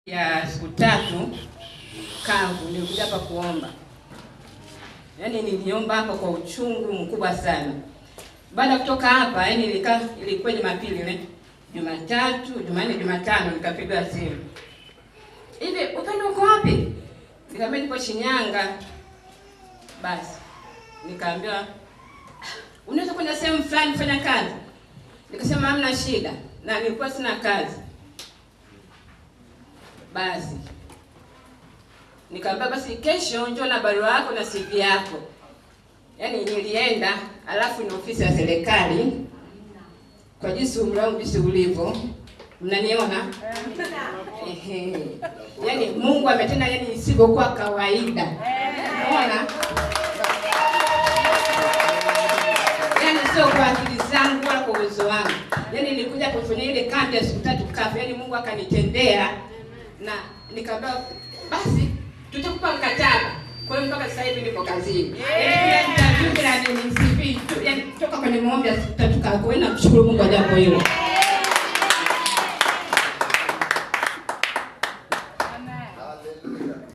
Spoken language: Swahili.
Ya siku 3 kavu nilikuja hapa kuomba. Yaani niliomba hapa kwa uchungu mkubwa sana. Baada ya kutoka hapa, yaani ilikuwa Jumapili ile. Jumatatu, Jumanne, Jumatano nikapiga simu. Hivi Upendo uko wapi? Nikamwambia nipo Shinyanga. Basi nikaambiwa unaweza kwenda sehemu fulani kufanya kazi. Nikasema hamna shida na nilikuwa sina kazi. Basi nikamwambia basi kesho njoo na barua yako na CV yako. Yaani nilienda, alafu ni ofisi ya serikali. Kwa jinsi umri wangu jinsi ulivyo, mnaniona? Yaani Mungu ametenda, yaani isivyokuwa kawaida. Unaona? Yaani sio kwa akili zangu wala kwa uwezo wangu. Yaani nilikuja kufanya ile kambi ya siku 3 kafu, yaani Mungu akanitendea na nikamwambia basi tutakupa mkataba. Kwa hiyo mpaka sasa hivi nipo kazini. Yaani bila nini CV, yaani kutoka kwenye maombi ya siku 3 kafu, na mshukuru Mungu kwa jambo hilo.